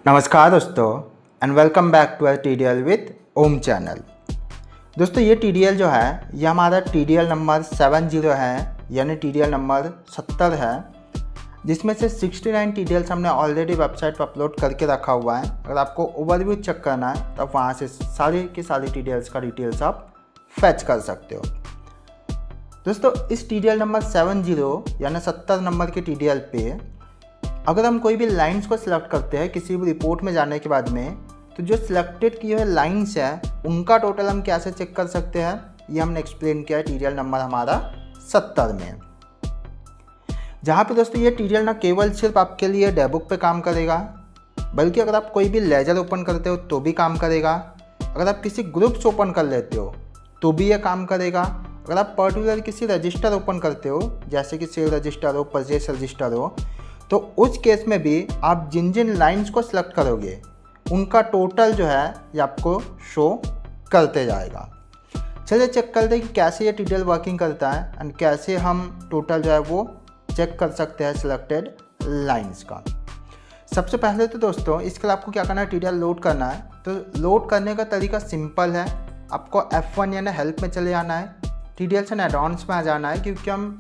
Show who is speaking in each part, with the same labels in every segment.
Speaker 1: नमस्कार दोस्तों and welcome back to TDL with Om channel. दोस्तों ये TDL जो है ये हमारा TDL नंबर 70 है, यानी TDL नंबर 70 है, जिसमें से 69 TDLs हमने ऑलरेडी वेबसाइट पर अपलोड करके रखा हुआ है। अगर आपको ओवरव्यू चेक करना है तो वहाँ से सारी की सारी TDLs का डिटेल्स आप फैच कर सकते हो। दोस्तों इस TDL नंबर 70 यानी 70 नंबर के TDL पे अगर हम कोई भी लाइंस को सिलेक्ट करते हैं किसी भी रिपोर्ट में जाने के बाद में, तो जो सिलेक्टेड की हुई लाइंस है उनका टोटल हम कैसे चेक कर सकते हैं, ये हमने एक्सप्लेन किया है TDL नंबर हमारा 70 में। जहाँ पे दोस्तों ये TDL ना केवल सिर्फ आपके लिए डेबुक पे काम करेगा, बल्कि अगर आप कोई भी लेजर ओपन करते हो तो भी काम करेगा। अगर आप किसी ग्रुप्स ओपन कर लेते हो तो भी ये काम करेगा। अगर आप पर्टिकुलर किसी रजिस्टर ओपन करते हो, जैसे कि सेल रजिस्टर हो, परचेस रजिस्टर हो, तो उस केस में भी आप जिन जिन लाइंस को सिलेक्ट करोगे उनका टोटल जो है ये आपको शो करते जाएगा। चलिए चेक करते हैं कि कैसे ये TDL वर्किंग करता है एंड कैसे हम टोटल जो है वो चेक कर सकते हैं सिलेक्टेड लाइंस का। सबसे पहले तो दोस्तों इसके लिए आपको क्या करना है, TDL लोड करना है। तो लोड करने का तरीका सिंपल है, आपको F1 यानी हेल्प में चले जाना है, TDLs एंड एडॉन्स में आ जाना है, क्योंकि हम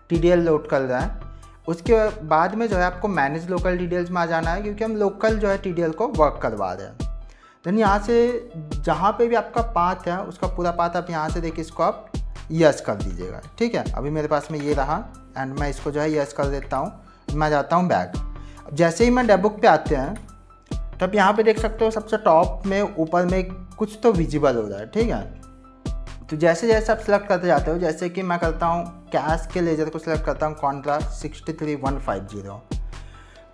Speaker 1: TDL लोड कर रहे हैं। उसके बाद में जो है आपको मैनेज लोकल डिटेल्स में आ जाना है, क्योंकि हम लोकल जो है TDL को वर्क करवा रहे हैं। देन यहाँ से जहाँ पे भी आपका पाथ है उसका पूरा पाथ आप यहाँ से देखिए इसको आप यस कर दीजिएगा। ठीक है, अभी मेरे पास में ये रहा एंड मैं इसको जो है यस कर देता हूँ। मैं जाता हूँ बैक। अब जैसे ही मैं डेबुक पे आते हैं तब यहाँ पे देख सकते हो सबसे टॉप में ऊपर में कुछ तो विजिबल हो रहा है। ठीक है, तो जैसे जैसे आप सिलेक्ट करते जाते हो, जैसे कि मैं करता हूँ कैश के लेजर को सिलेक्ट करता हूँ कॉन्ट्रास्ट 63150,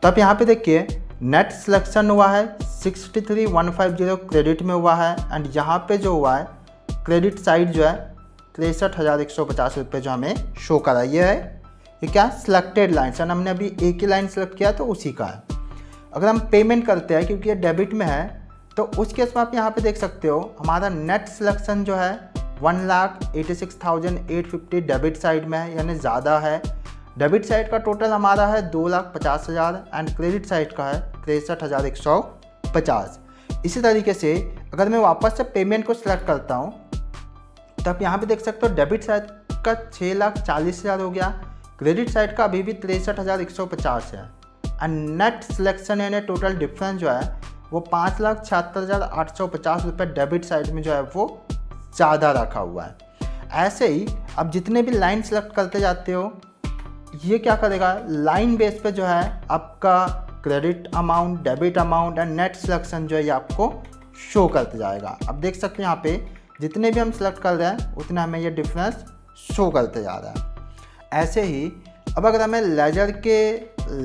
Speaker 1: तो आप यहाँ पे देखिए नेट सिलेक्शन हुआ है 63150 क्रेडिट में हुआ है एंड यहाँ पे जो हुआ है क्रेडिट साइड जो है 63,150 रुपये जो हमें शो करा। ये है ये क्या सिलेक्टेड लाइन है, हमने अभी एक ही लाइन सेलेक्ट किया तो उसी का है। अगर हम पेमेंट करते हैं क्योंकि ये डेबिट में है तो उस केस में आप यहाँ पे देख सकते हो हमारा नेट सिलेक्शन जो है 1,86,850 डेबिट साइड में है, यानी ज़्यादा है। डेबिट साइड का टोटल हमारा है 2,50,000 एंड क्रेडिट साइड का है 63,150। इसी तरीके से अगर मैं वापस से पेमेंट को सिलेक्ट करता हूँ तो आप यहाँ पे देख सकते हो डेबिट साइड का 6,40,000 हो गया, क्रेडिट साइड का अभी भी 63,150 है एंड नेट सिलेक्शन यानी टोटल डिफरेंस जो है वो 5,76,850 रुपये डेबिट साइड में जो है वो ज़्यादा रखा हुआ है। ऐसे ही अब जितने भी लाइन सेलेक्ट करते जाते हो ये क्या करेगा, लाइन बेस पे जो है आपका credit amount, debit amount and net selection जो है ये आपको शो करते जाएगा। अब देख सकते हैं यहाँ पे जितने भी हम सेलेक्ट कर रहे हैं उतने हमें ये डिफरेंस शो करते जा रहा है। ऐसे ही अब अगर हमें लेजर के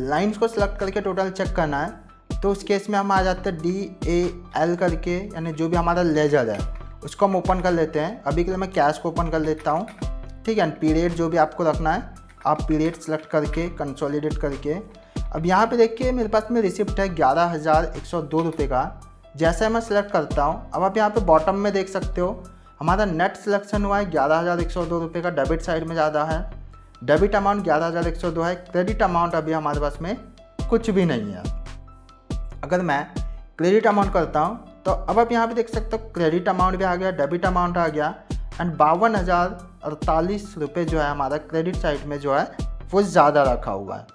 Speaker 1: लाइन्स को सिलेक्ट करके टोटल चेक करना है तो उस केस में हम आ जाते हैं DAL करके, यानी जो भी हमारा लेजर है उसको हम ओपन कर लेते हैं। अभी के लिए मैं कैश को ओपन कर लेता हूँ। ठीक है, पीरियड जो भी आपको रखना है आप पीरियड सेलेक्ट करके कंसोलिडेट करके, अब यहाँ पे देखिए मेरे पास में रिसिप्ट है 11,102 रुपये का। जैसे मैं सेलेक्ट करता हूँ अब आप यहाँ पे बॉटम में देख सकते हो हमारा नेट सिलेक्शन हुआ है 11,102 रुपये का, डेबिट साइड में ज़्यादा है, डेबिट अमाउंट 11,102 है, क्रेडिट अमाउंट अभी हमारे पास में कुछ भी नहीं है। अगर मैं क्रेडिट अमाउंट करता हूँ तो अब आप यहाँ पे देख सकते हो क्रेडिट अमाउंट भी आ गया, डेबिट अमाउंट आ गया एंड 52,048 रुपये जो है हमारा क्रेडिट साइड में जो है वो ज़्यादा रखा हुआ है।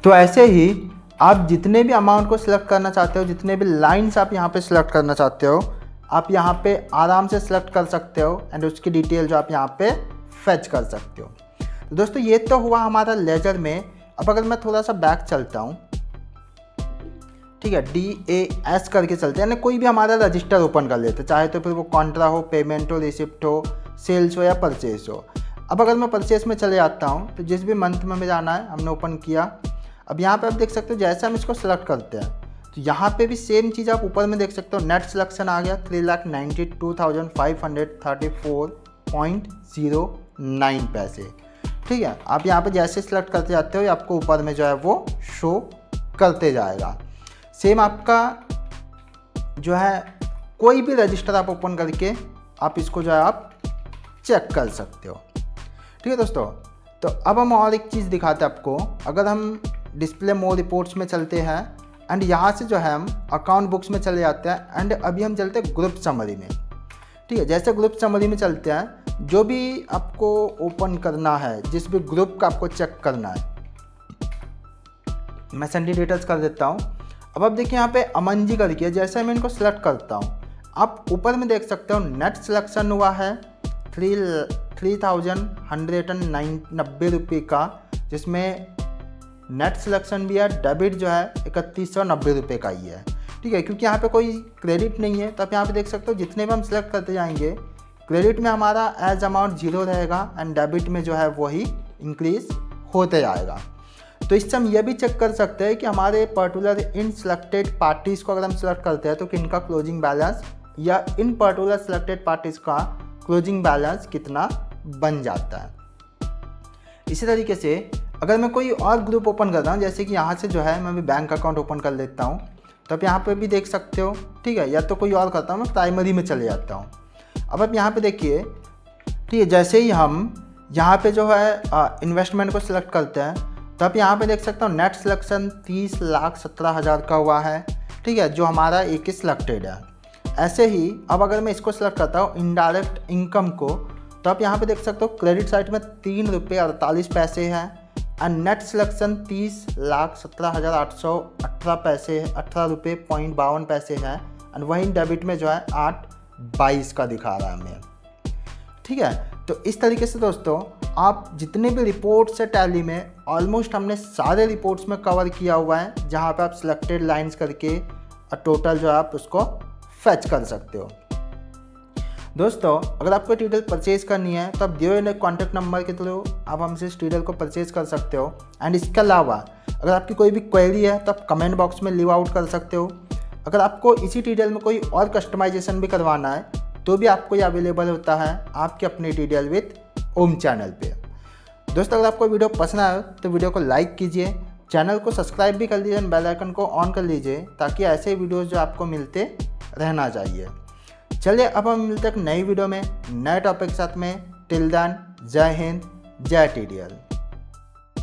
Speaker 1: तो ऐसे ही आप जितने भी अमाउंट को सिलेक्ट करना चाहते हो, जितने भी लाइंस आप यहाँ पे सिलेक्ट करना चाहते हो, आप यहाँ पे आराम से सिलेक्ट कर सकते हो एंड उसकी डिटेल जो आप यहाँ पे फैच कर सकते हो। तो दोस्तों ये तो हुआ हमारा लेजर में। अब अगर मैं थोड़ा सा बैक चलता हूँ, ठीक है, DAS करके चलते हैं, कोई भी हमारा रजिस्टर ओपन कर लेते, चाहे तो फिर वो कॉन्ट्रा हो, पेमेंट हो, रिसिप्ट हो, सेल्स हो या परचेस हो। अब अगर मैं परचेस में चले जाता हूँ तो जिस भी मंथ में जाना है हमने ओपन किया। अब यहाँ पे आप देख सकते हो जैसे हम इसको सेलेक्ट करते हैं तो यहाँ पे भी सेम चीज़ आप ऊपर में देख सकते हो, नेट सिलेक्शन आ गया 3,92,534.09 पैसे। ठीक है, आप यहाँ पे जैसे सिलेक्ट करते जाते हो आपको ऊपर में जो है वो शो करते जाएगा। सेम आपका जो है कोई भी रजिस्टर आप ओपन करके आप इसको जो है आप चेक कर सकते हो। ठीक है दोस्तों, तो अब हम और एक चीज़ दिखाते हैं आपको। अगर हम डिस्प्ले मोर रिपोर्ट्स में चलते हैं एंड यहाँ से जो है हम अकाउंट बुक्स में चले जाते हैं एंड अभी हम चलते हैं ग्रुप समरी में। ठीक है, जैसे ग्रुप समरी में चलते हैं, जो भी आपको ओपन करना है, जिस भी ग्रुप का आपको चेक करना है, मैं सेंडी डिटेल्स कर देता हूँ। अब आप देखिए यहाँ पे अमन जी करके, जैसे मैं इनको सेलेक्ट करता हूँ, आप ऊपर में देख सकते हो नेट सिलेक्शन हुआ है 3,190 रुपये का, जिसमें नेट सिलेक्शन भी है, डेबिट जो है 3190 रुपये का ही है। ठीक है, क्योंकि यहाँ पे कोई क्रेडिट नहीं है, तो आप यहाँ पे देख सकते हो जितने भी हम सिलेक्ट करते जाएंगे, क्रेडिट में हमारा एज अमाउंट 0 रहेगा एंड डेबिट में जो है वही इंक्रीज होते जाएगा। तो इससे हम ये भी चेक कर सकते हैं कि हमारे पर्टिकुलर इन सिलेक्टेड पार्टीज़ को अगर हम सिलेक्ट करते हैं तो किनका क्लोजिंग बैलेंस या इन पर्टिकुलर सिलेक्टेड पार्टीज़ का क्लोजिंग बैलेंस कितना बन जाता है। इसी तरीके से अगर मैं कोई और ग्रुप ओपन करता हूँ, जैसे कि यहाँ से जो है मैं भी बैंक अकाउंट ओपन कर लेता हूँ, तो आप यहाँ पे भी देख सकते हो। ठीक है, या तो कोई और करता हूँ, मैं प्राइमरी में चले जाता हूँ। अब आप यहाँ पे देखिए, ठीक है, जैसे ही हम यहाँ पे जो है इन्वेस्टमेंट को सिलेक्ट करते हैं, तो आप यहाँ पे देख सकते हो नेट सिलेक्शन 30,17,000 का हुआ है। ठीक है, जो हमारा एक ही सिलेक्टेड है। ऐसे ही अब अगर मैं इसको सिलेक्ट करता हूँ इनडायरेक्ट इनकम को, तो आप यहाँ पे देख सकते हो क्रेडिट साइड में 3 रुपये 48 पैसे है एंड नेट सिलेक्शन 30,17,818 पैसे, 18 रुपये 52 पैसे है एंड वहीं डेबिट में जो है 8.22 का दिखा रहा है हमें। ठीक है, तो इस तरीके से दोस्तों आप जितने भी रिपोर्ट्स है टैली में, ऑलमोस्ट हमने सारे रिपोर्ट्स में कवर किया हुआ है, जहाँ पे आप सिलेक्टेड लाइंस करके टोटल जो है आप उसको फैच कर सकते हो। दोस्तों अगर आपको टीडीएल परचेज करनी है तो आप दिए हुए कॉन्टैक्ट नंबर के थ्रू आप हमसे इस टीडीएल को परचेज कर सकते हो। एंड इसके अलावा अगर आपकी कोई भी क्वेरी है तो आप कमेंट बॉक्स में लीव आउट कर सकते हो। अगर आपको इसी टीडीएल में कोई और कस्टमाइजेशन भी करवाना है तो भी आपको ये अवेलेबल होता है आपके अपने टीडीएल विद ओम चैनल पे। दोस्तों अगर आपको वीडियो पसंद आए तो वीडियो को लाइक कीजिए, चैनल को सब्सक्राइब भी कर लीजिए एंड बेल आइकन को ऑन कर लीजिए, ताकि ऐसे वीडियोज़ जो आपको मिलते रहना चाहिए। चलिए अब हम मिलते हैं एक नई वीडियो में नए टॉपिक के साथ में। टिल देन जय हिंद, जय टीडीएल।